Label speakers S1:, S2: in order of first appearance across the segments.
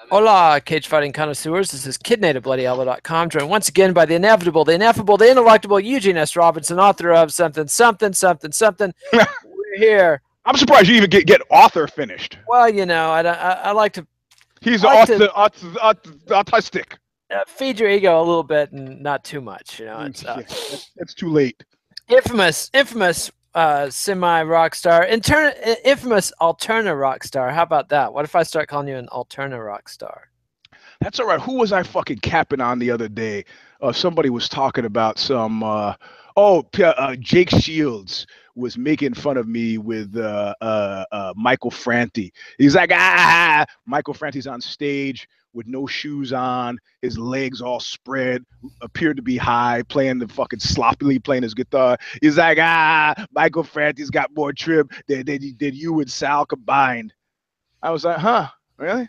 S1: Hola, cage fighting connoisseurs. This is KidNativeBloodyElbow.com, joined once again by the inevitable, the ineffable, the ineluctable Eugene S. Robinson, author of something, something, something, something. We're here.
S2: I'm surprised you even get author finished.
S1: Well, you know, I like to.
S2: He's autistic.
S1: Feed your ego a little bit and not too much. You know,
S2: it's too late.
S1: Infamous semi-rock star, infamous alterna rock star. How about that? What if I start calling you an alterna rock star?
S2: That's all right. Who was I fucking capping on the other day? Somebody was talking about some. Jake Shields was making fun of me with Michael Franti. He's like, Michael Franti's on stage with no shoes on, his legs all spread, appeared to be high, sloppily playing his guitar. He's like, Michael Franti's got more trim than you and Sal combined. I was like, huh, really?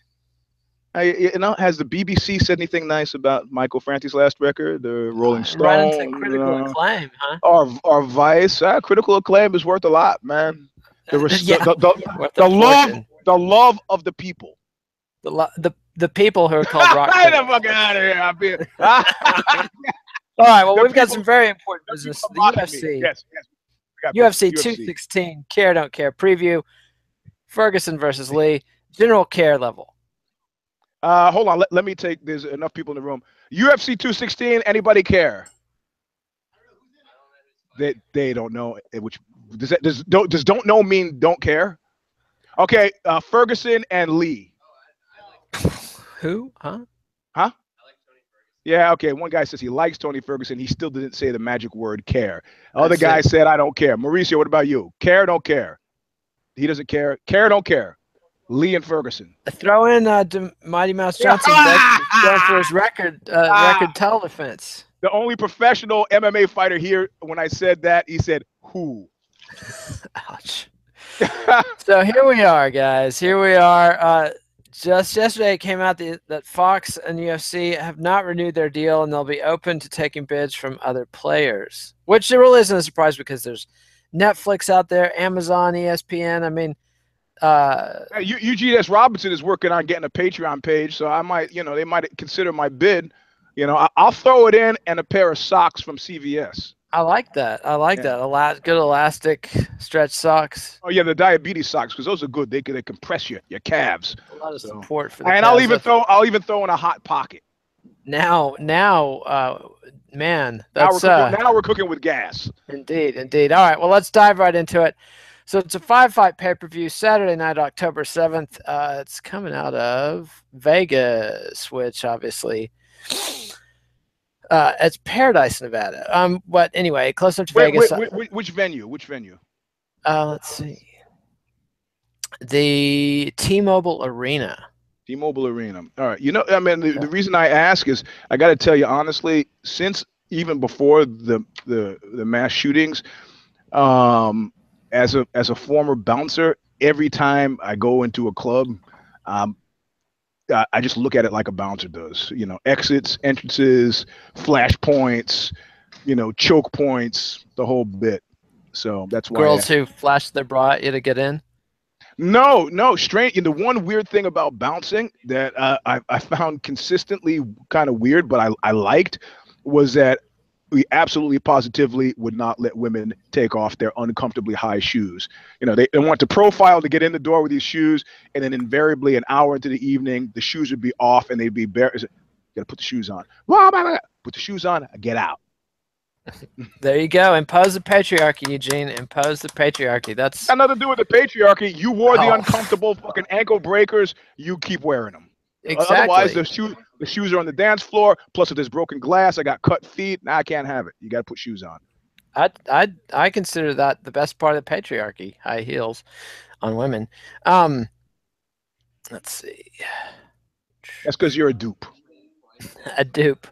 S2: Has the BBC said anything nice about Michael Franti's last record, the Rolling Stone?
S1: Right into critical acclaim, huh?
S2: Or Vice. Critical acclaim is worth a lot, man. The love of the people.
S1: The people who are called rock.
S2: Get the fuck out of here!
S1: All right. Well, we've got some very important business. The UFC.
S2: Yes.
S1: UFC 216. Care don't care preview. Ferguson versus Lee. General care level.
S2: Hold on. Let me take. There's enough people in the room. UFC 216. Anybody care? They don't know. Which does don't know mean don't care? Okay. Ferguson and Lee.
S1: Who? Huh?
S2: Yeah, okay. One guy says he likes Tony Ferguson. He still didn't say the magic word care. Other guy said, I don't care. Mauricio, what about you? Care or don't care? He doesn't care. Care or don't care? Lee and Ferguson.
S1: Throw in Mighty Mouse Johnson going for his record title defense.
S2: The only professional MMA fighter here, when I said that, he said, who?
S1: Ouch. So here we are, guys. Here we are. Just yesterday, it came out that Fox and UFC have not renewed their deal, and they'll be open to taking bids from other players, which there really isn't a surprise because there's Netflix out there, Amazon, ESPN. I mean,
S2: Eugene S. Robinson is working on getting a Patreon page, so I might, they might consider my bid. I'll throw it in and a pair of socks from CVS.
S1: I like that. That. Good elastic stretch socks.
S2: Oh yeah, the diabetes socks, because those are good. They compress your calves.
S1: A lot of support for the
S2: and
S1: calves.
S2: I'll even throw in a hot pocket.
S1: Now, man,
S2: that's now we're cooking with gas.
S1: Indeed. All right, well, let's dive right into it. So it's a 5-fight pay-per-view Saturday night, October 7th. It's coming out of Vegas, which obviously. It's Paradise, Nevada. But anyway, close up to Vegas.
S2: Which venue?
S1: Let's see. The T-Mobile Arena.
S2: T-Mobile Arena. All right. The reason I ask is I got to tell you honestly, since even before the mass shootings, as a former bouncer, every time I go into a club, I just look at it like a bouncer does. Exits, entrances, flash points, choke points, the whole bit. So that's why.
S1: Girls who flash their bra at you to get in?
S2: No. Strange. The one weird thing about bouncing that I found consistently kind of weird, but I liked, was that we absolutely positively would not let women take off their uncomfortably high shoes. They want to profile to get in the door with these shoes, and then invariably an hour into the evening, the shoes would be off and they'd be bare. You gotta put the shoes on. Put the shoes on, get out.
S1: There you go. Impose the patriarchy, Eugene. Impose the patriarchy. That's
S2: got nothing to do with the patriarchy. You wore the uncomfortable fucking ankle breakers. You keep wearing them.
S1: Exactly.
S2: Otherwise, the shoes are on the dance floor. Plus, if there's broken glass, I got cut feet. Now I can't have it. You got to put shoes on.
S1: I consider that the best part of the patriarchy. High heels on women. Let's see.
S2: That's because you're a dupe.
S1: A dupe.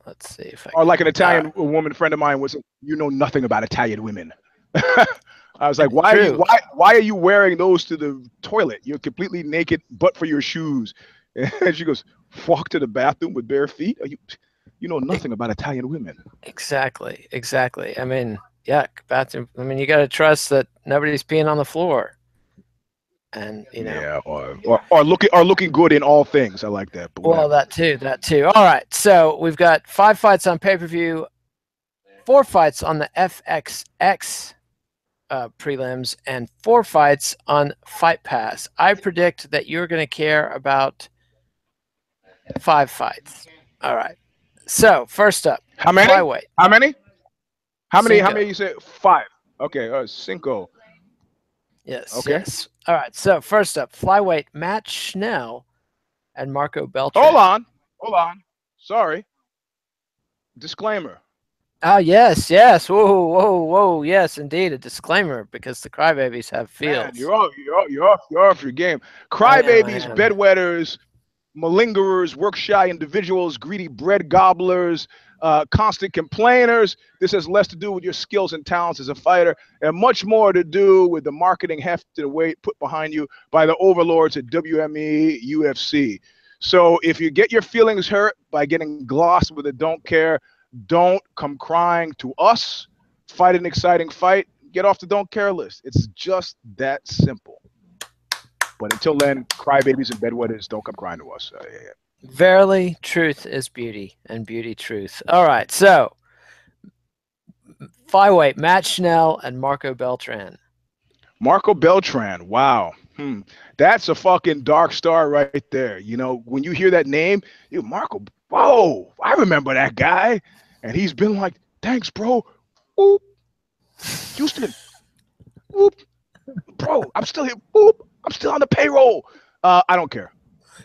S1: Let's see if I.
S2: Or like an Italian woman friend of mine was, you know nothing about Italian women. I was like, why are you wearing those to the toilet? You're completely naked, but for your shoes. And she goes, walk to the bathroom with bare feet? You know nothing about Italian women.
S1: Exactly. I mean, yuck, bathroom. I mean, you got to trust that nobody's peeing on the floor. and you know.
S2: Yeah, or looking good in all things. I like that. But
S1: Well,
S2: whatever.
S1: that too. All right, so we've got 5 fights on pay-per-view, 4 fights on the FXX prelims, and 4 fights on Fight Pass. I predict that you're going to care about 5 fights. All right. So first up,
S2: How many?
S1: flyweight.
S2: How many? How many?
S1: Cinco.
S2: How many? You said 5. Okay, cinco.
S1: Yes.
S2: Okay.
S1: Yes. All right. So first up, flyweight Matt Schnell and Marco Beltran.
S2: Hold on. Sorry. Disclaimer.
S1: Oh yes, yes. Whoa, whoa, whoa. Yes, indeed, a disclaimer because the crybabies have feels.
S2: Man, you're off your game. Crybabies, bedwetters, malingerers, work-shy individuals, greedy bread gobblers, constant complainers. This has less to do with your skills and talents as a fighter and much more to do with the marketing heft and weight put behind you by the overlords at WME, UFC. So if you get your feelings hurt by getting glossed with a don't care, don't come crying to us. Fight an exciting fight. Get off the don't care list. It's just that simple. But until then, crybabies and bedwetters, don't come crying to us. Yeah.
S1: Verily, truth is beauty, and beauty truth. All right, so flyweight Matt Schnell and Marco Beltran.
S2: Marco Beltran, wow. That's a fucking dark star right there. You know, when you hear that name, Marco, whoa, I remember that guy. And he's been like, thanks, bro. Whoop. Houston. Whoop. Bro, I'm still here. Whoop. I'm still on the payroll. I don't care.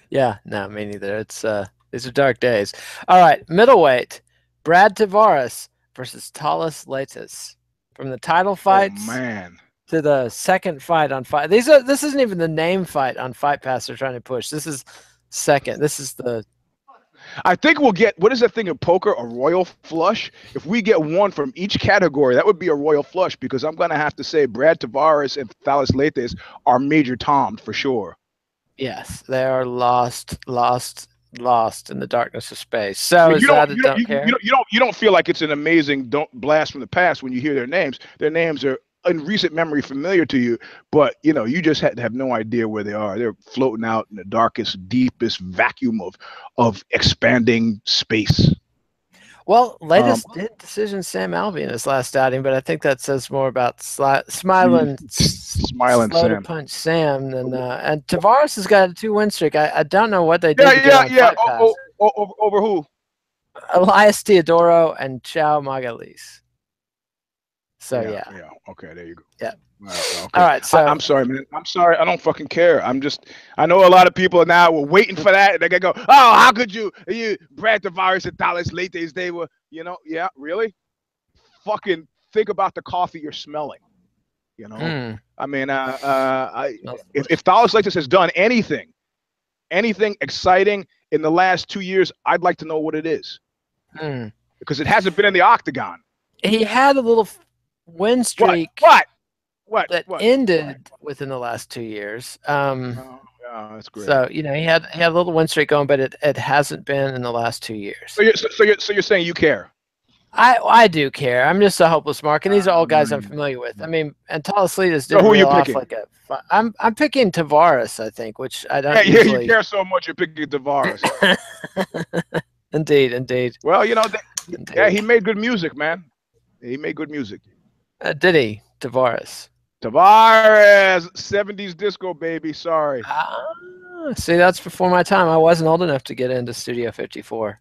S1: Yeah, no, me neither. It's these are dark days. All right, middleweight Brad Tavares versus Thales Leites. From the title fights to the second fight on fight. This isn't even the name fight on Fight Pass they're trying to push. This is second. This is the
S2: I think we'll get, what is that thing in poker? A royal flush? If we get one from each category, that would be a royal flush because I'm going to have to say Brad Tavares and Thales Leites are major tomed for sure.
S1: Yes, they are lost in the darkness of space. So you
S2: don't feel like it's an amazing blast from the past when you hear their names. Their names are in recent memory familiar to you, but you just have no idea where they are. They're floating out in the darkest, deepest vacuum of expanding space.
S1: Well, Leites did decision Sam Alvey in his last outing, but I think that says more about smiling slow
S2: Sam
S1: to punch Sam than and Tavares has got a 2-win streak. I don't know what they did.
S2: Yeah. Over who?
S1: Elias Teodoro and Chao Magalis. So yeah.
S2: Okay, there you go.
S1: Yeah.
S2: Okay.
S1: All right. So
S2: I'm sorry, man. I'm sorry. I don't fucking care. I know a lot of people now were waiting for that. They're gonna go, oh, how could you Brad Tavares and Thales Leites, they were, yeah, really? Fucking think about the coffee you're smelling. I mean, if Thales Leites has done anything exciting in the last 2 years, I'd like to know what it is. Because it hasn't been in the octagon.
S1: He had a little win streak.
S2: What
S1: ended within the last 2 years.
S2: That's great.
S1: So he had a little win streak going, but it hasn't been in the last 2 years.
S2: So you're saying you care?
S1: I do care. I'm just a hopeless mark, and these are all guys I'm familiar with. I mean, and Thales Leites did
S2: who are you
S1: off
S2: picking?
S1: like I'm picking Tavares, I think, which I don't.
S2: Yeah, you care so much. You're picking Tavares.
S1: Indeed.
S2: Well, he made good music, man. He made good music.
S1: Did he, Tavares?
S2: 70s disco, baby. Sorry.
S1: See, that's before my time. I wasn't old enough to get into Studio 54,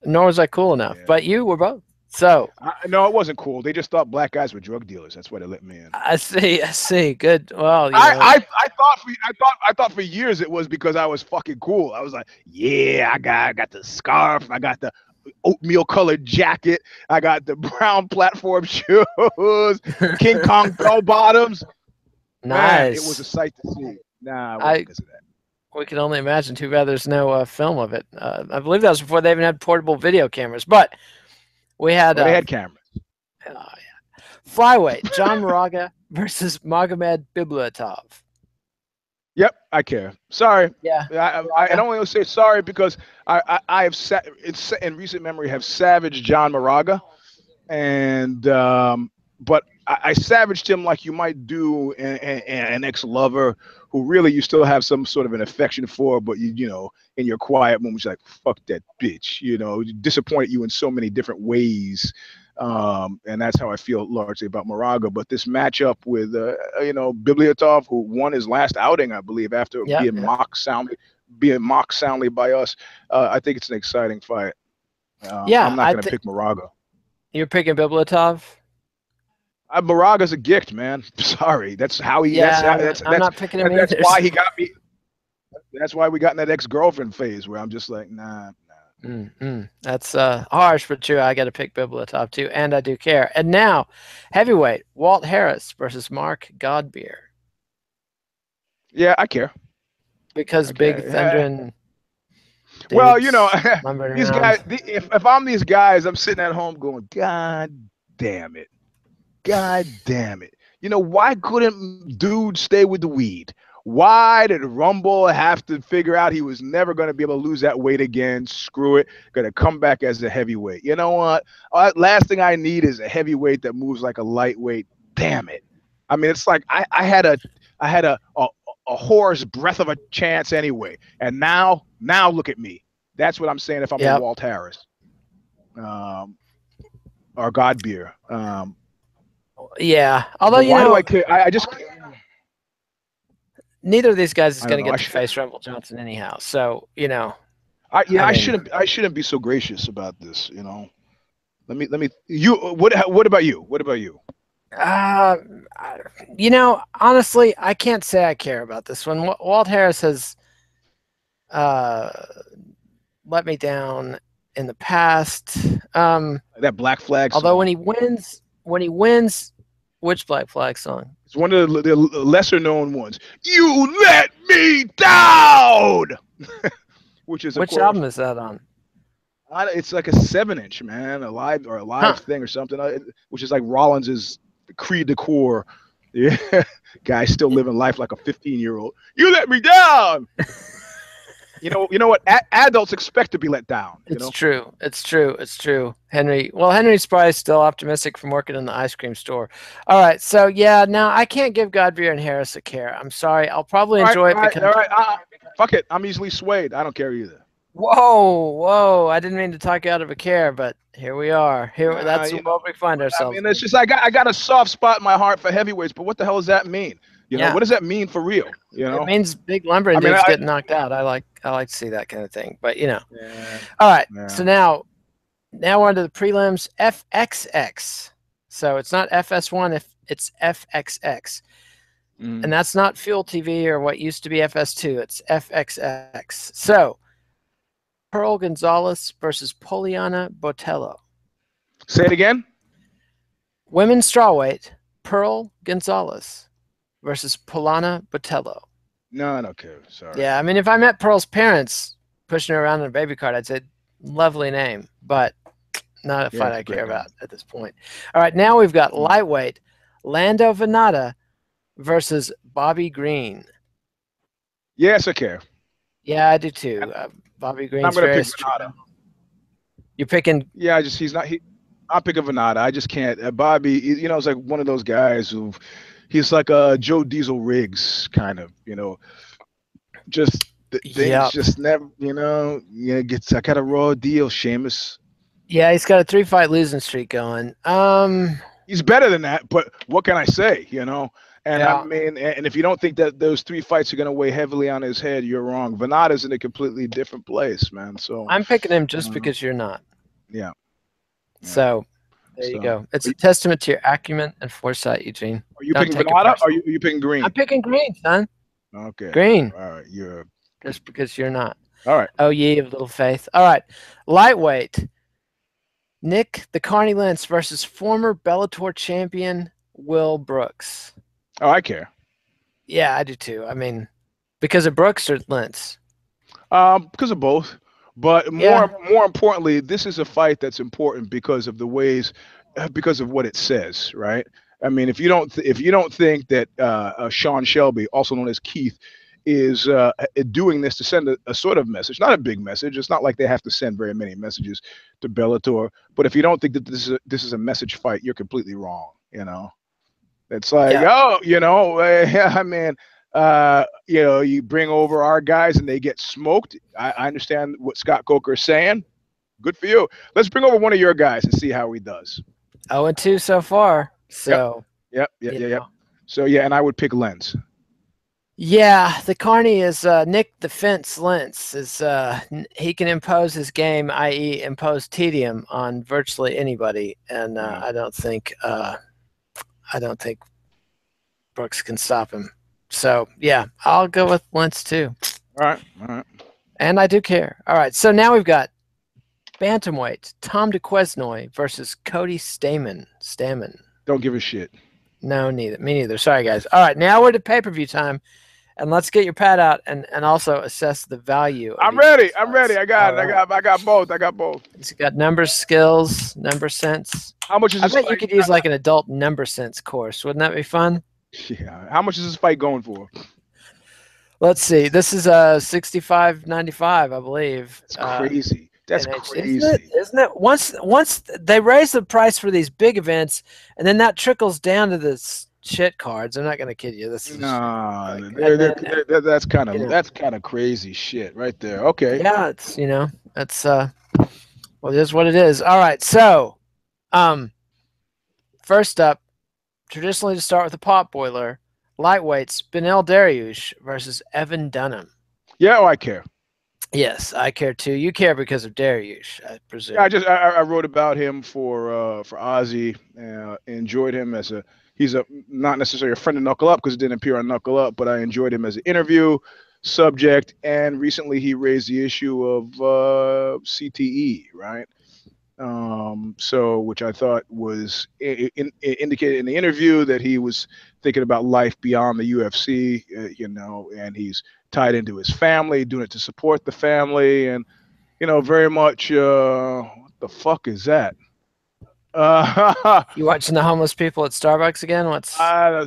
S1: nor was I cool enough. Yeah. But you were both. So
S2: no, it wasn't cool. They just thought black guys were drug dealers. That's why they let me in.
S1: I see. Good. Well,
S2: I thought for years it was because I was fucking cool. I was like, yeah, I got the scarf. I got the oatmeal colored jacket. I got the brown platform shoes. King Kong bell bottoms.
S1: Nice.
S2: Man, it was a sight to see. Nah, because of that.
S1: We can only imagine. Too bad there's no film of it. I believe that was before they even had portable video cameras. But we had.
S2: They had cameras.
S1: Oh, yeah. Flyweight John Moraga versus Magomed Bibulatov.
S2: Yep, I care. Sorry.
S1: Yeah.
S2: I don't want to say sorry because I have in recent memory have savaged John Moraga, and but I savaged him like you might do an ex-lover who really you still have some sort of an affection for, but you know, in your quiet moments, you're like, fuck that bitch, you know, disappointed you in so many different ways. And that's how I feel largely about Moraga. But this matchup with, you know, Bibulatov, who won his last outing, I believe, after being mocked soundly by us, I think it's an exciting fight. I'm not going to pick Moraga.
S1: You're picking Bibulatov?
S2: Moraga's a gift, man. Sorry, that's how he.
S1: Yeah, I'm not picking him either.
S2: That's why he got me. That's why we got in that ex-girlfriend phase where I'm just like, nah.
S1: That's harsh but true. I got to pick Bibulatov too, and I do care. And now, heavyweight Walt Harris versus Mark Godbeer.
S2: Yeah, I care
S1: because Big Thundering.
S2: Well, you know, these guys. If I'm these guys, I'm sitting at home going, God damn it. God damn it. You know, why couldn't dude stay with the weed? Why did Rumble have to figure out he was never going to be able to lose that weight again? Screw it. Going to come back as a heavyweight. You know what? Last thing I need is a heavyweight that moves like a lightweight. Damn it. I mean, it's like I had a whore's breath of a chance anyway. And now look at me. That's what I'm saying if I'm a Walt Harris. Or Godbeer.
S1: Yeah, although
S2: why do I care? I just
S1: neither of these guys is going to get to face Rumble Johnson anyhow. So you know,
S2: I shouldn't be so gracious about this. You know, let me. You what about you? What about you?
S1: You know, honestly, I can't say I care about this one. Walt Harris has let me down in the past.
S2: That Black Flag song.
S1: Although when he wins, which Black Flag song?
S2: It's one of the lesser known ones. You let me down. Which
S1: album is that on?
S2: It's like a 7-inch, man, a live thing or something, which is like Rollins's Creed de Core. Yeah, guy still living life like a 15-year-old. You let me down. You know what? Adults expect to be let down.
S1: It's true. Henry's probably still optimistic from working in the ice cream store. All right, so yeah, now I can't give Godbeer and Harris a care. I'm sorry. I'll probably enjoy it because.
S2: All right. Fuck it. I'm easily swayed. I don't care either.
S1: Whoa! I didn't mean to talk you out of a care, but here we are. That's where we find ourselves.
S2: I mean, it's just I got a soft spot in my heart for heavyweights, but what the hell does that mean? You know, what does that mean for real? You know,
S1: it means big lumbering dudes getting knocked out. I like to see that kind of thing. But you know, all right. Yeah. So now we're on to the prelims. FXX. So it's not FS1. It's FXX, and that's not Fuel TV or what used to be FS2. It's FXX. So Pearl Gonzalez versus Poliana Botelho.
S2: Say it again.
S1: Women's strawweight Pearl Gonzalez versus Poliana Botelho.
S2: No, I don't care. Sorry.
S1: Yeah, I mean, if I met Pearl's parents pushing her around in a baby cart, I'd say, lovely name, but not a fight I care about at this point. All right, now we've got lightweight Lando Vannata versus Bobby Green.
S2: Yes, I care.
S1: Yeah, I do too. Bobby Green's
S2: I'm going to pick Vannata.
S1: You're picking?
S2: Yeah, I'm picking Vannata. I just can't. Bobby, you know, it's like one of those guys who. He's like a Joe Diesel Riggs kind of, you know, just things just never, you know, I got a raw deal, Sheamus.
S1: Yeah, he's got a 3-fight losing streak going.
S2: He's better than that, but what can I say, you know? And I mean, and if you don't think that those 3 fights are going to weigh heavily on his head, you're wrong. Vannata's in a completely different place, man. So
S1: I'm picking him just because you're not.
S2: Yeah.
S1: So. There you go. It's a testament to your acumen and foresight, Eugene.
S2: Are you picking Vannata or are you picking Green?
S1: I'm picking Green, son.
S2: Okay.
S1: Green.
S2: All right.
S1: Just because you're not.
S2: All right.
S1: Oh, ye of little faith. All right. Lightweight. Nick the Carney Lentz versus former Bellator champion Will Brooks.
S2: Oh, I care.
S1: Yeah, I do too. I mean, because of Brooks or Lentz?
S2: Because of both. But more importantly, this is a fight that's important because of what it says, right? I mean, if you don't think that Sean Shelby, also known as Keith, is doing this to send a sort of message, not a big message. It's not like they have to send very many messages to Bellator. But if you don't think that this is a message fight, you're completely wrong. You know, it's like,
S1: Yeah.
S2: oh, I mean, you bring over our guys and they get smoked. I understand what Scott Coker is saying. Good for you. Let's bring over one of your guys and see how he does.
S1: 0-2 so far. So,
S2: Yep. So yeah, and I would pick Lentz.
S1: yeah, the Carney is Nick the Fence Lentz is he can impose his game, i.e., impose tedium on virtually anybody, and I don't think Brooks can stop him. So yeah, I'll go with Lentz too.
S2: All right.
S1: And I do care. All right, so now we've got bantamweight Tom Duquesnoy versus Cody Stamann.
S2: Don't give a shit.
S1: No, neither. Me neither. Sorry, guys. All right, now we're to pay-per-view time, and let's get your pad out and also assess the value.
S2: I'm ready. I got it. I got both.
S1: It's got numbers, skills, number sense.
S2: How much is this?
S1: I bet you could use like an adult number sense course. Wouldn't that be fun?
S2: Yeah. How much is this fight going for?
S1: Let's see. This is $65.95, I believe.
S2: It's crazy. That's crazy,
S1: isn't it? Once they raise the price for these big events, and then that trickles down to the shit cards. I'm not going to kid you. This is
S2: that's kind of crazy shit right there. Okay.
S1: Yeah, it's that's well, it is what it is. All right, so first up, traditionally to start with the pot boiler, lightweights Beneil Dariush versus Evan Dunham.
S2: Yeah, I care.
S1: Yes, I care too. You care because of Dariush, I presume.
S2: Yeah, I wrote about him for Ozzy. Enjoyed him he's not necessarily a friend of Knuckle Up because it didn't appear on Knuckle Up, but I enjoyed him as an interview subject. And recently he raised the issue of CTE, right? So which I thought was indicated in the interview that he was thinking about life beyond the UFC, and he's tied into his family, doing it to support the family, and very much what the fuck is that?
S1: You watching the homeless people at Starbucks again? What's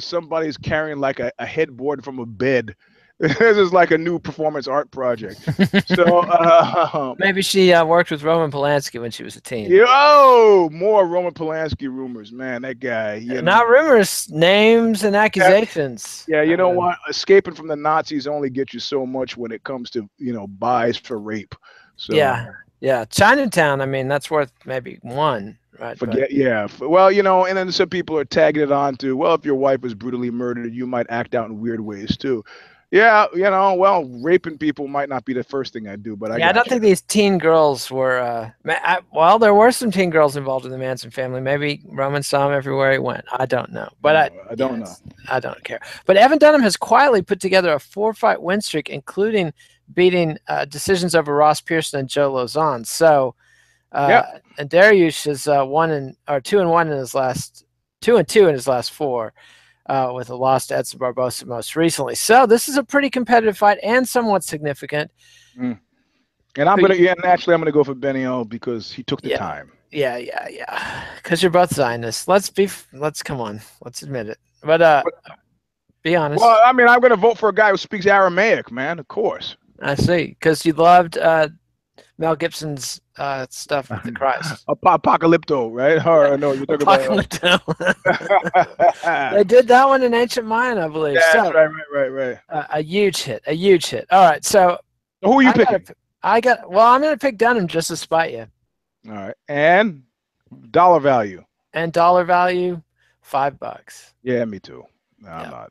S2: somebody's carrying like a headboard from a bed. This is like a new performance art project. So
S1: maybe she worked with Roman Polanski when she was a teen.
S2: More Roman Polanski rumors, man. That guy.
S1: Not rumors, names and accusations.
S2: Yeah, you know what? Escaping from the Nazis only gets you so much when it comes to buys for rape. So
S1: yeah. Chinatown. I mean, that's worth maybe one. Right,
S2: well, and then some people are tagging it on to, well, if your wife was brutally murdered, you might act out in weird ways too. Yeah, well, raping people might not be the first thing I do, but I
S1: don't think these teen girls were. Well, there were some teen girls involved in the Manson family. Maybe Roman saw him everywhere he went. I don't know, but
S2: I don't know.
S1: I don't care. But Evan Dunham has quietly put together a 4-fight win streak, including beating decisions over Ross Pearson and Joe Lozon. So, and Dariush is 2-1 in his last 2-2 in his last 4. With a loss to Edson Barbosa most recently. So this is a pretty competitive fight and somewhat significant.
S2: And naturally I'm gonna go for Beneil because he took the time.
S1: Yeah. Because you're both Zionists. Let's come on. Let's admit it. But be honest.
S2: Well, I mean, I'm gonna vote for a guy who speaks Aramaic, man. Of course.
S1: I see. Because you loved Mel Gibson's stuff with the Christ.
S2: Apocalypto, right? Or no, you're talking
S1: Apocalypto. They did that one in Ancient Mayan, I believe.
S2: Yeah,
S1: so,
S2: right.
S1: A huge hit. All right, so
S2: who are you picking?
S1: I'm going to pick Dunham just to spite you.
S2: All right, and dollar value.
S1: And dollar value, $5.
S2: Yeah, me too. No, I'm not.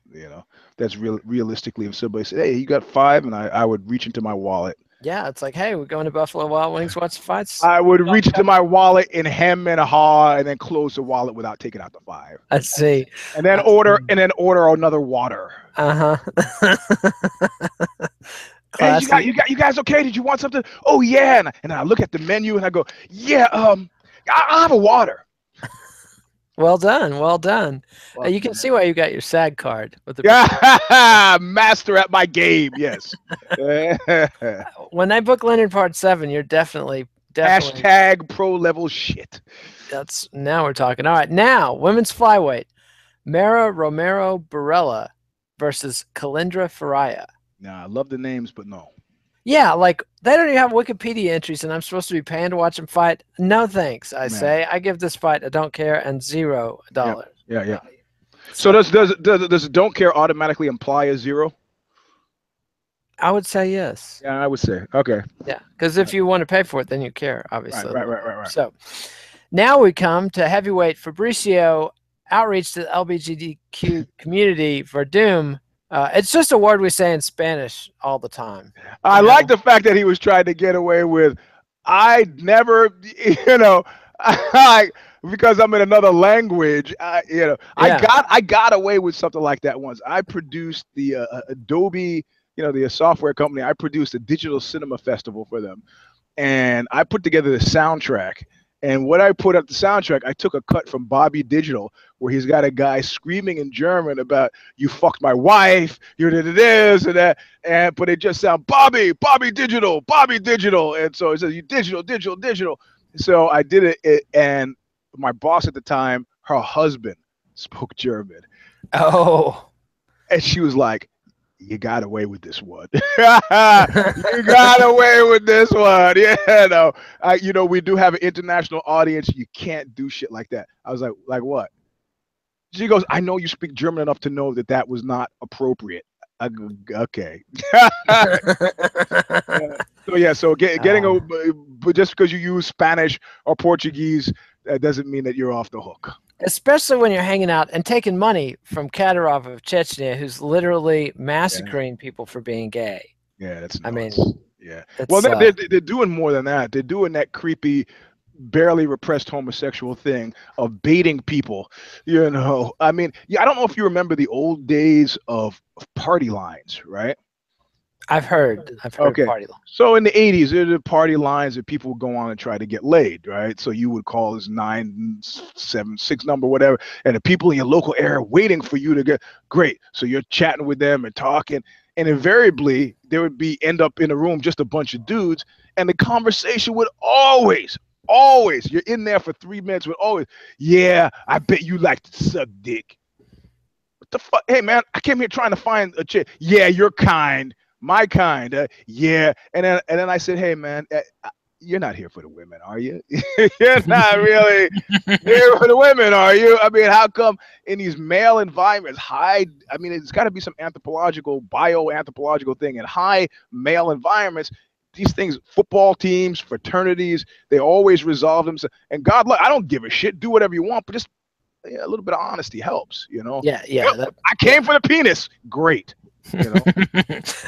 S2: That's realistically, if somebody said, "Hey, you got $5," and I would reach into my wallet.
S1: Yeah, it's like, hey, we're going to Buffalo Wild Wings. Watch the fights.
S2: I would reach into my wallet and hem and a haw, and then close the wallet without taking out the $5.
S1: I see.
S2: And then order another water. Hey, you guys okay? Did you want something? Oh yeah. And I look at the menu and I go, yeah. I'll have a water.
S1: Well done. Well, you can see why you got your SAG card with the
S2: master at my game. Yes.
S1: When they book Leonard Part 7, you're definitely
S2: hashtag pro level shit.
S1: Now we're talking. All right, now women's flyweight, Romero Borella versus Kalindra Faria.
S2: Nah, I love the names, but no.
S1: Yeah, like they don't even have Wikipedia entries, and I'm supposed to be paying to watch them fight. No thanks, I say. I give this fight a don't care and $0.
S2: Yeah, yeah. So does don't care automatically imply a 0?
S1: I would say yes.
S2: Yeah, I would say. Okay.
S1: Yeah, because if you want to pay for it, then you care, obviously.
S2: Right.
S1: So now we come to heavyweight Fabricio outreach to the LGBTQ community for Doom. It's just a word we say in Spanish all the time.
S2: I like the fact that he was trying to get away with, I never, because I'm in another language, I got away with something like that once. I produced the Adobe, the software company. I produced a digital cinema festival for them, and I put together the soundtrack. And what I put up the soundtrack, I took a cut from Bobby Digital, where he's got a guy screaming in German about "you fucked my wife," you did this and that, but it just sounds Bobby Digital, and so it says you digital. So I did it, and my boss at the time, her husband spoke German.
S1: Oh,
S2: and she was like, "You got away with this one. You got away with this one." Yeah, no. We do have an international audience. You can't do shit like that. I was like what? She goes, "I know you speak German enough to know that was not appropriate." I go, okay. So but just because you use Spanish or Portuguese, that doesn't mean that you're off the hook.
S1: Especially when you're hanging out and taking money from Kadyrov of Chechnya, who's literally massacring people for being gay.
S2: Yeah, that's nuts.
S1: I mean,
S2: yeah. Well, they're doing more than that. They're doing that creepy, barely repressed homosexual thing of baiting people. I mean, I don't know if you remember the old days of party lines, right?
S1: I've heard
S2: okay.
S1: Party lines.
S2: So in the 80s, there were party lines that people would go on and try to get laid, right? So you would call this 976 number, whatever, and the people in your local area waiting for you to get great. So you're chatting with them and talking, and invariably there would end up in a room just a bunch of dudes, and the conversation would always, you're in there for 3 minutes, would always, yeah, I bet you like to suck dick. What the fuck? Hey man, I came here trying to find a chick. Yeah, you're kind. My kind, yeah. And then I said, hey man, you're not here for the women, are you? You're not really here for the women, are you? I mean, how come in these male environments, it's got to be some bioanthropological thing in high male environments. These things, football teams, fraternities, they always resolve themselves. And God, look, I don't give a shit. Do whatever you want, but just a little bit of honesty helps,
S1: Yeah.
S2: I came for the penis. Great.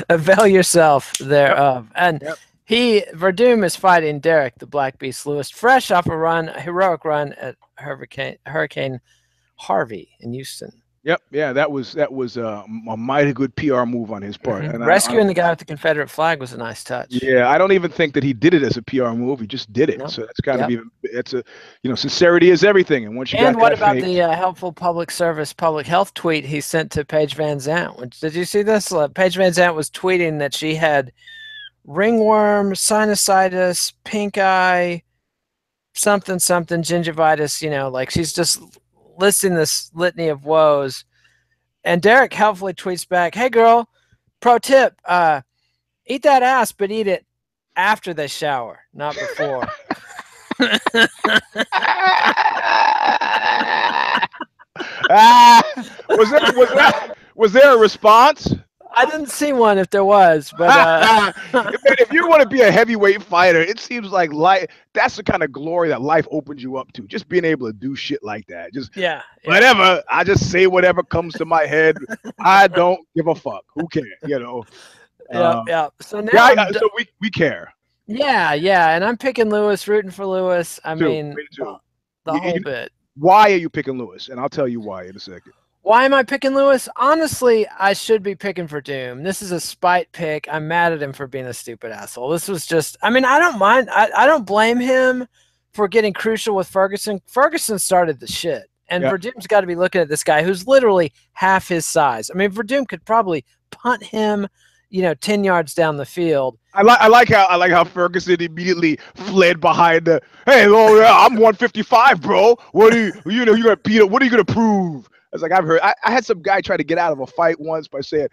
S1: Avail yourself thereof. And Werdum is fighting Derrick, the Black Beast Lewis, fresh off a heroic run at Hurricane Harvey in Houston.
S2: Yep, yeah, that was a mighty good PR move on his part. And
S1: rescuing the guy with the Confederate flag was a nice touch.
S2: Yeah, I don't even think that he did it as a PR move. He just did it. No. So that's kind of sincerity is everything. And once you
S1: what about the helpful public service, public health tweet he sent to Paige Van Zandt? Did you see this? Paige Van Zandt was tweeting that she had ringworm, sinusitis, pink eye, something, gingivitis. Like she's just listing this litany of woes, and Derrick helpfully tweets back, "Hey girl, pro tip, eat that ass, but eat it after they shower, not before."
S2: Was there a response?
S1: I didn't see one if there was, but
S2: if you want to be a heavyweight fighter, it seems like that's the kind of glory that life opens you up to. Just being able to do shit like that. Just whatever. I just say whatever comes to my head. I don't give a fuck. Who cares?
S1: Yeah. So now
S2: so we care.
S1: Yeah, and I'm picking Lewis, rooting for Lewis. Me too. The whole bit.
S2: Why are you picking Lewis? And I'll tell you why in a second.
S1: Why am I picking Lewis? Honestly, I should be picking Werdum. This is a spite pick. I'm mad at him for being a stupid asshole. This was just, I don't mind. I don't blame him for getting crucial with Ferguson. Ferguson started the shit. And Werdum's got to be looking at this guy who's literally half his size. Werdum could probably punt him, 10 yards down the field.
S2: I like how Ferguson immediately fled behind the, hey, I'm 155, bro. What are you gonna beat up? What are you gonna prove? I was like, I've heard. I had some guy try to get out of a fight once by saying,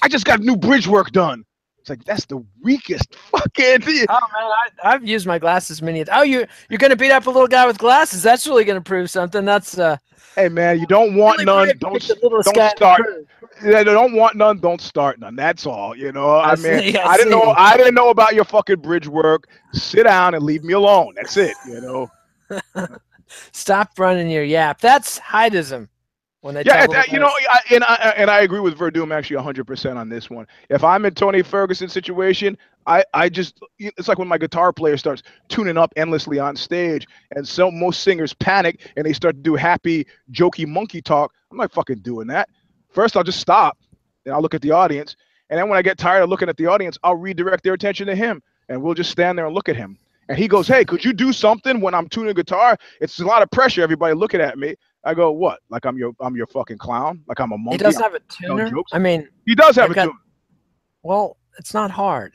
S2: I just got new bridge work done. It's like, that's the weakest fucking thing.
S1: Oh man, I've used my glasses many. Oh, you're gonna beat up a little guy with glasses? That's really gonna prove something. That's
S2: Hey man, you don't want
S1: really
S2: none.
S1: brave to pick the littlest
S2: Don't
S1: guy in the
S2: start.
S1: crew.
S2: Yeah, don't want none. Don't start none. That's all. You know. I mean,
S1: See,
S2: I didn't know.
S1: see.
S2: I didn't know about your fucking bridge work. Sit down and leave me alone. That's it. You know.
S1: Stop running your yap. That's Heidism. When they
S2: Yeah,
S1: tell
S2: you know, I agree with Werdum actually 100% on this one. If I'm in Tony Ferguson situation, I just, it's like when my guitar player starts tuning up endlessly on stage, and so most singers panic and they start to do happy, jokey monkey talk. I'm not fucking doing that. First, I'll just stop, and I'll look at the audience, and then when I get tired of looking at the audience, I'll redirect their attention to him, and we'll just stand there and look at him. And he goes, "Hey, could you do something when I'm tuning guitar? It's a lot of pressure. Everybody looking at me." I go, "What? Like I'm your fucking clown? Like I'm a monkey?"
S1: He does have a tuner. I mean,
S2: he does have a tuner.
S1: Well, it's not hard.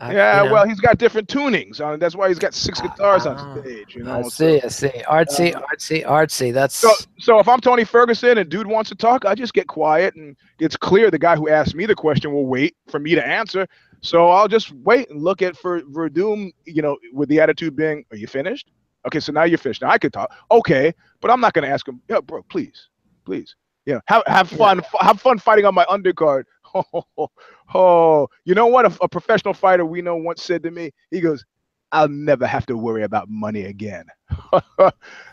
S2: Yeah, well, he's got different tunings. That's why he's got 6 guitars on stage. You know.
S1: I see. Artsy. That's
S2: so. If I'm Tony Ferguson and dude wants to talk, I just get quiet, and it's clear the guy who asked me the question will wait for me to answer. So I'll just wait and look at for Werdum, you know, with the attitude being, "Are you finished? Okay, so now you're finished. Now I could talk. Okay, but I'm not going to ask him, "Yo, bro, please, yeah, have fun, have fun fighting on my undercard." Oh, you know what? A professional fighter we know once said to me, he goes, "I'll never have to worry about money again."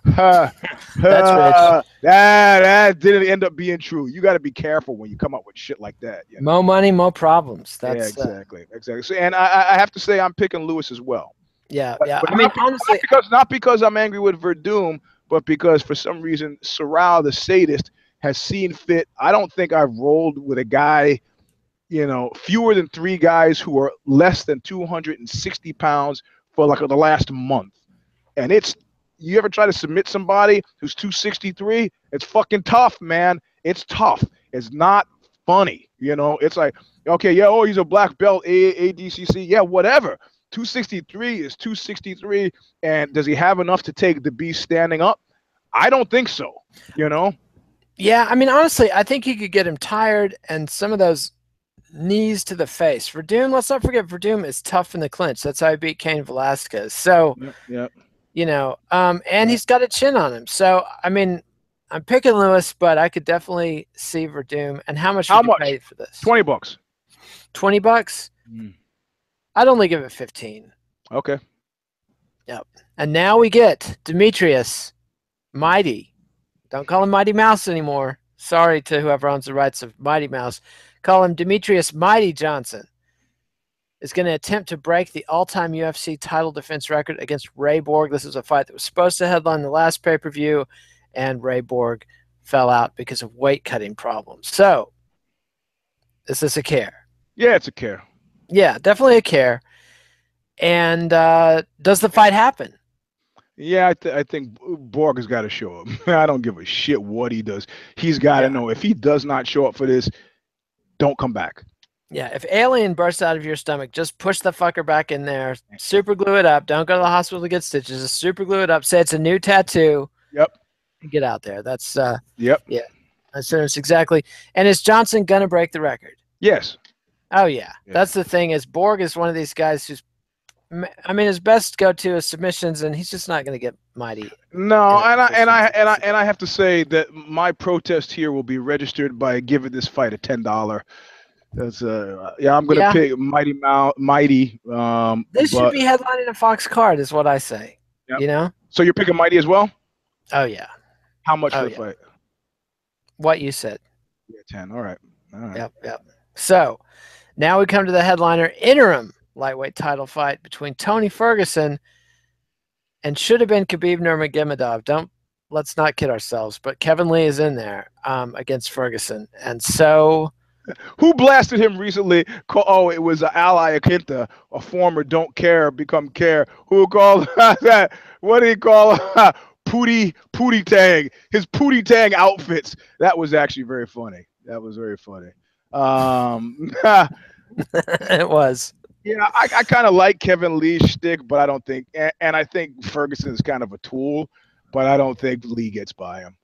S1: That's rich.
S2: That didn't end up being true. You got to be careful when you come up with shit like that. You know?
S1: More money, more problems. That's
S2: exactly. So, and I have to say, I'm picking Lewis as well.
S1: Yeah.
S2: But
S1: I mean, honestly,
S2: not because I'm angry with Werdum, but because for some reason Sorrell, the sadist, has seen fit. I don't think I've rolled with a guy, you know, fewer than 3 guys who are less than 260 pounds for like the last month. And you ever try to submit somebody who's 263? It's fucking tough, man. It's tough. It's not funny. You know, it's like, okay, yeah, oh, he's a black belt, ADCC. Yeah, whatever. 263 is 263. And does he have enough to take the beast standing up? I don't think so, you know?
S1: Yeah, I mean, honestly, I think you could get him tired and some of those knees to the face. Werdum, let's not forget, Werdum is tough in the clinch. That's how he beat Cain Velasquez. So, you know, and he's got a chin on him. So, I mean, I'm picking Lewis, but I could definitely see Werdum. And how much would you pay for this?
S2: $20.
S1: $20? I'd only give it 15.
S2: Okay.
S1: Yep. And now we get Demetrious, Mighty. Don't call him Mighty Mouse anymore. Sorry to whoever owns the rights of Mighty Mouse. Call him Demetrious Mighty Johnson. Is going to attempt to break the all-time UFC title defense record against Ray Borg. This is a fight that was supposed to headline the last pay-per-view, and Ray Borg fell out because of weight-cutting problems. So, is this a care?
S2: Yeah, it's a care.
S1: Yeah, definitely a care. And does the fight happen?
S2: Yeah, I think Borg has got to show up. I don't give a shit what he does. He's got to know if he does not show up for this, don't come back.
S1: Yeah, if alien bursts out of your stomach, just push the fucker back in there. Super glue it up. Don't go to the hospital to get stitches. Just super glue it up. Say it's a new tattoo.
S2: Yep.
S1: And get out there. That's
S2: yep.
S1: Yeah. That's exactly. And is Johnson gonna break the record?
S2: Yes.
S1: Oh yeah. That's the thing. Is Borg is one of these guys who's, I mean, his best go-to is submissions, and he's just not going to get mighty.
S2: No, and I have to say that my protest here will be registered by giving this fight a $10. That's I'm going to pick Mighty.
S1: This should be headlining a Fox card, is what I say. Yep. You know.
S2: So you're picking Mighty as well?
S1: Oh yeah.
S2: How much for the fight?
S1: What you said.
S2: Yeah, 10. All right.
S1: Yep. So now we come to the headliner interim lightweight title fight between Tony Ferguson and should have been Khabib Nurmagomedov. Let's not kid ourselves, but Kevin Lee is in there against Ferguson. And so
S2: who blasted him recently? Oh, it was Ally Akinta, a former don't care, become care. Who called that? What did he call Pootie Tang? His Pootie Tang outfits. That was actually very funny. That was very funny.
S1: It was.
S2: Yeah, I kind of like Kevin Lee's shtick, but I don't think, and I think Ferguson is kind of a tool, but I don't think Lee gets by him.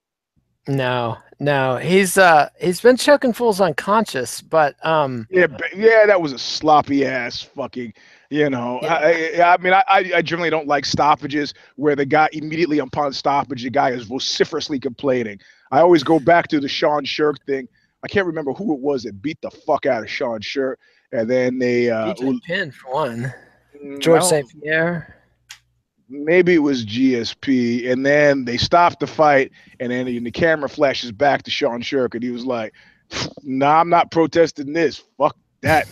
S1: No, no, he's been choking fools unconscious, but
S2: Yeah, that was a sloppy ass fucking.
S1: yeah,
S2: I mean, I generally don't like stoppages where the guy immediately upon stoppage, the guy is vociferously complaining. I always go back to the Sean Shirk thing. I can't remember who it was that beat the fuck out of Sean Shirk, and then they
S1: BJ Penn for one,
S2: I
S1: George
S2: don't
S1: St. Pierre.
S2: maybe it was GSP, and then they stopped the fight, and then the camera flashes back to Sean Shirk, and he was like, "Nah, I'm not protesting this. Fuck that."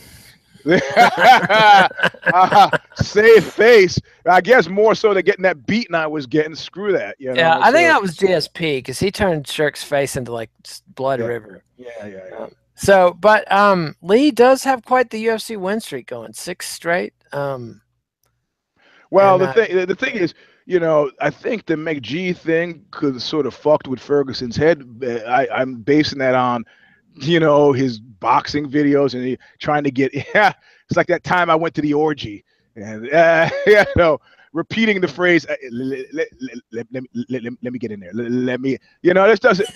S2: Save face. I guess more so than getting that beating I was getting. Screw that,
S1: Yeah, I think
S2: So
S1: that was GSP because he turned Shirk's face into like blood
S2: yeah,
S1: river.
S2: yeah.
S1: So, but Lee does have quite the UFC win streak going, 6 straight.
S2: Well,
S1: And
S2: the thing is, I think the McG thing could sort of fucked with Ferguson's head. I'm basing that on, his boxing videos and he trying to get. Yeah, it's like that time I went to the orgy and repeating the phrase, let me get in there. Let me, this doesn't.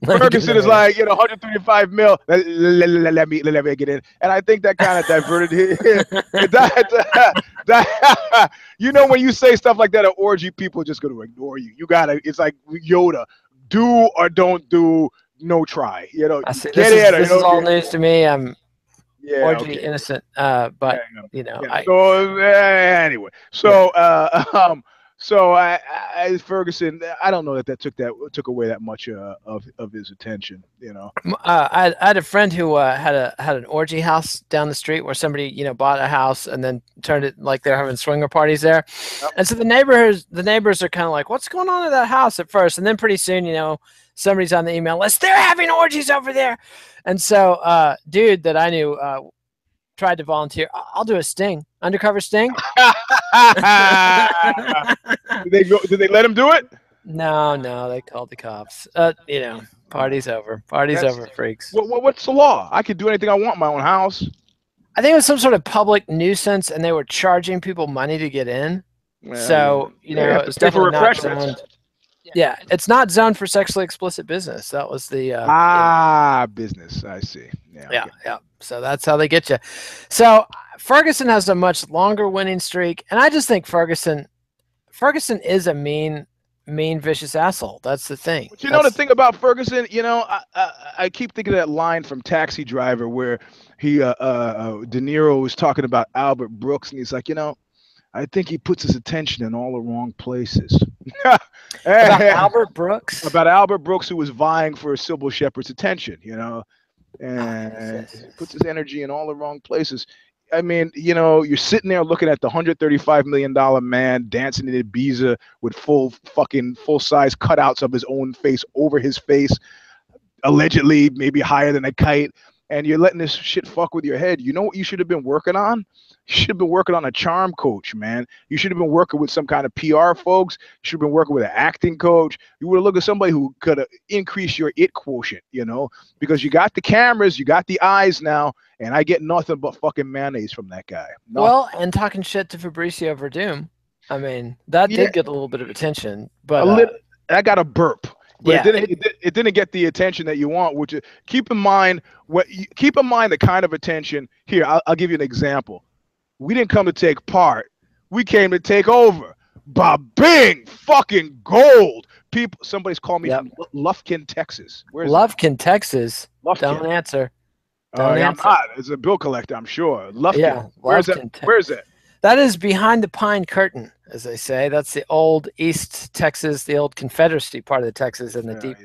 S2: Ferguson is like, 135 mil. Let me get in, and I think that kind of diverted him. When you say stuff like that at orgy, people are just going to ignore you. You gotta. It's like Yoda: do or don't do, no try.
S1: I see
S2: Get
S1: this
S2: in.
S1: is all news to me. I'm
S2: Yeah.
S1: orgy
S2: Okay.
S1: innocent, but
S2: Yeah. So anyway, so Ferguson, I don't know that took away that much of his attention.
S1: I had a friend who had an orgy house down the street where somebody bought a house and then turned it like they're having swinger parties there, and so the neighbors are kind of like, what's going on at that house at first, and then pretty soon somebody's on the email list, they're having orgies over there, and so dude that I knew tried to volunteer. I'll do a sting, undercover sting.
S2: Did they let him do it?
S1: No, they called the cops. Party's over. Party's over, freaks.
S2: What's the law? I could do anything I want in my own house.
S1: I think it was some sort of public nuisance, and they were charging people money to get in. So it's definitely not zoned. Yeah, it's not zoned for sexually explicit business. That was the
S2: business. I see.
S1: Yeah. So that's how they get you. So Ferguson has a much longer winning streak, and I just think Ferguson is a mean, vicious asshole. That's the thing.
S2: But the thing about Ferguson, I keep thinking of that line from Taxi Driver where he De Niro was talking about Albert Brooks, and he's like, I think he puts his attention in all the wrong places.
S1: About Albert Brooks?
S2: About Albert Brooks, who was vying for Sybil Shepherd's attention, and puts his energy in all the wrong places. I mean, you're sitting there looking at the $135 million man dancing in Ibiza with full-size cutouts of his own face over his face, allegedly maybe higher than a kite, and you're letting this shit fuck with your head. You know what you should have been working on? You should have been working on a charm coach, man. You should have been working with some kind of PR folks. You should have been working with an acting coach. You would have looked at somebody who could have increased your it quotient, because you got the cameras, you got the eyes now, and I get nothing but fucking mayonnaise from that guy. Nothing.
S1: Well, and talking shit to Fabricio Werdum, I mean, that did get a little bit of attention, but
S2: I got a burp. But
S1: yeah,
S2: it didn't get the attention that you want. Which keep in mind the kind of attention. Here, I'll give you an example. We didn't come to take part. We came to take over. Ba-bing! Fucking gold. People. Somebody's calling me from Lufkin, Texas.
S1: Where's Lufkin, Texas?
S2: Lufkin.
S1: Don't answer.
S2: I'm not. It's a bill collector, I'm sure. Lufkin.
S1: Yeah.
S2: Where's that? Where's that?
S1: That is behind the pine curtain, as they say. That's the old East Texas, the old Confederacy part of the Texas, and the deep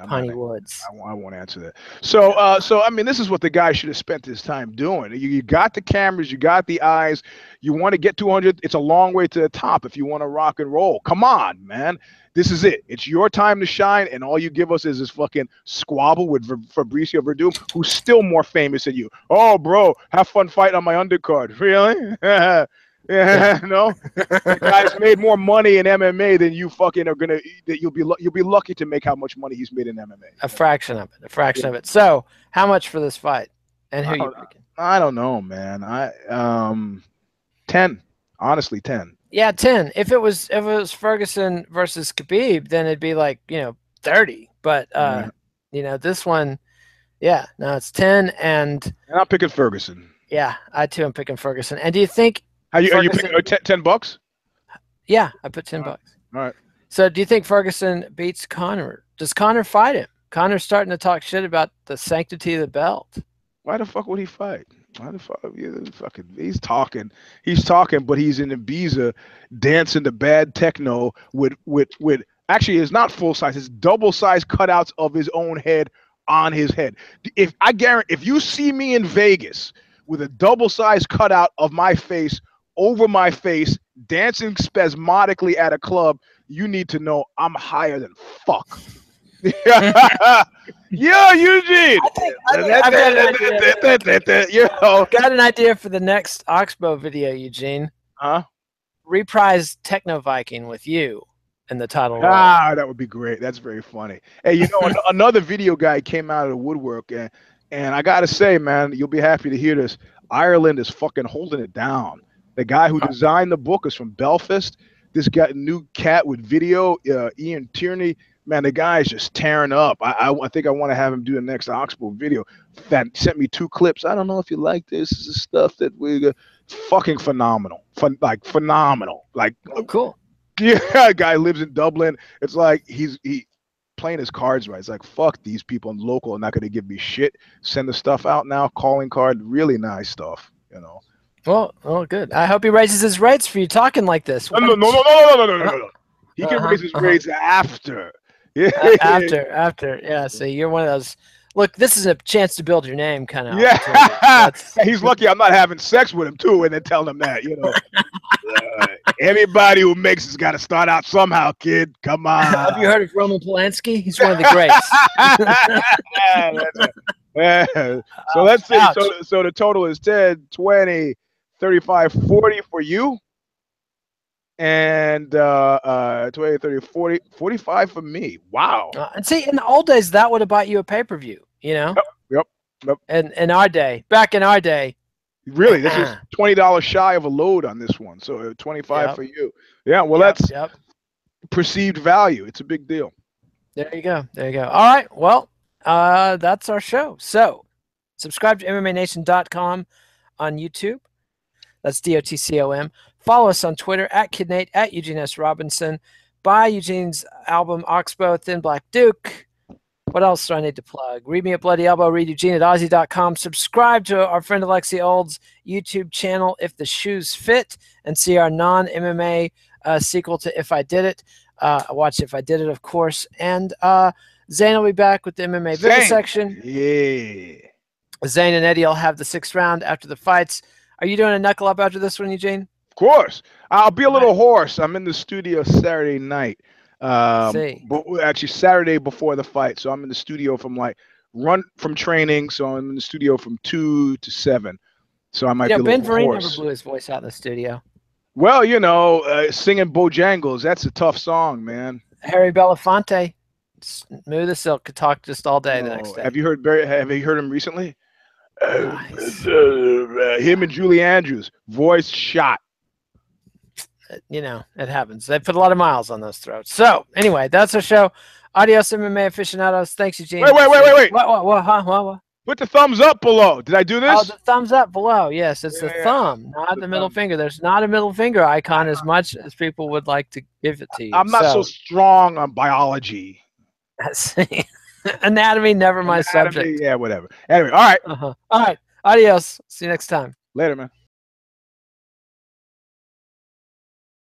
S1: piney woods.
S2: I won't answer that. So I mean, this is what the guy should have spent his time doing. You got the cameras, you got the eyes. You want to get 200. It's a long way to the top if you want to rock and roll. Come on, man. This is it. It's your time to shine, and all you give us is this fucking squabble with Fabricio Werdum, who's still more famous than you. Oh, bro, have fun fighting on my undercard. Really? Yeah, no. The guy's made more money in MMA than you fucking are gonna. That you'll be lucky to make how much money he's made in MMA.
S1: A fraction of it. So, how much for this fight? And who you picking?
S2: I don't know, man. 10. Honestly, 10.
S1: Yeah, 10. If it was Ferguson versus Khabib, then it'd be like 30. But you know, this one, yeah, no, it's 10, and
S2: I'm picking Ferguson.
S1: yeah, I too am picking Ferguson. And do you think
S2: are you picking $10?
S1: Yeah, I put $10.
S2: All right.
S1: So do you think Ferguson beats Conor? Does Conor fight him? Conor's starting to talk shit about the sanctity of the belt.
S2: Why the fuck would he fight? Why the fuck? Yeah, fucking, he's talking, but he's in Ibiza dancing to bad techno with actually, it's not full size, it's double size cutouts of his own head on his head. If you see me in Vegas with a double size cutout of my face over my face, dancing spasmodically at a club, you need to know I'm higher than fuck. Yeah, Eugene.
S1: Got an idea for the next Oxbow video, Eugene.
S2: Huh?
S1: Reprise Techno Viking with you in the title role.
S2: That would be great. That's very funny. Hey, you know, another video guy came out of the woodwork, and I gotta say, man, you'll be happy to hear this. Ireland is fucking holding it down. The guy who designed the book is from Belfast. This guy, new cat with video, Ian Tierney. Man, the guy is just tearing up. I think I want to have him do the next Oxbow video. That sent me 2 clips. I don't know if you like this. This is stuff that we fucking phenomenal. Phenomenal. Like,
S1: cool.
S2: Yeah, guy lives in Dublin. It's like he playing his cards right. It's like, fuck, these people in local are not going to give me shit. Send the stuff out now. Calling card, really nice stuff. You know.
S1: Well, good. I hope he raises his rates for you talking like this.
S2: No. He can raise his rates after. Yeah.
S1: After. Yeah. So you're one of those. Look, this is a chance to build your name, kind of.
S2: Yeah. He's lucky I'm not having sex with him too, and then telling him that, you know. Everybody who makes it's got to start out somehow, kid. Come on.
S1: Have you heard of Roman Polanski? He's one of the greats.
S2: So let's see. So the total is 10, 20, 35, 40 for you. And 20, 30, 40, 45 for me. Wow.
S1: And see, in the old days, that would have bought you a pay-per-view, you know?
S2: Yep.
S1: And in our day, back in our day.
S2: Really, this is $20 shy of a load on this one. So 25 for you. Yeah, well, that's perceived value. It's a big deal.
S1: There you go. All right. Well, that's our show. So subscribe to MMANation.com on YouTube. That's DOTCOM. Follow us on Twitter at KidNate, at Eugene S. Robinson. Buy Eugene's album Oxbow, Thin Black Duke. What else do I need to plug? Read me at Bloody Elbow. Read Eugene at Aussie.com. Subscribe to our friend Alexi Old's YouTube channel, If the Shoes Fit, and see our non-MMA sequel to If I Did It. Watch If I Did It, of course. And Zane will be back with the MMA Vivisection.
S2: Yeah.
S1: Zane and Eddie will have the 6th round after the fights. Are you doing a knuckle up after this one, Eugene?
S2: Of course. I'll be a little hoarse. I'm in the studio Saturday night. But actually Saturday before the fight. So I'm in the studio from from training. So I'm in the studio from 2 to 7. So I might be a little
S1: Ben Vereen
S2: hoarse.
S1: never blew his voice out in the studio.
S2: Well, you know, singing Bojangles, that's a tough song, man.
S1: Harry Belafonte, Smooth as Silk, could talk just all day the next day.
S2: Have you heard him recently? Him and Julie Andrews, voice shot.
S1: You know, it happens. They put a lot of miles on those throats. So, anyway, that's our show. Adios, MMA aficionados. Thanks, Eugene.
S2: Wait.
S1: What?
S2: Put the thumbs up below. Did I do this?
S1: Oh, the thumbs up below. Yes, it's the thumb, not the middle finger. There's not a middle finger icon as much as people would like to give it to you.
S2: I'm not so strong on biology.
S1: Anatomy, never my subject.
S2: Yeah, whatever. Anyway, all right.
S1: All right. Adios. See you next time.
S2: Later, man.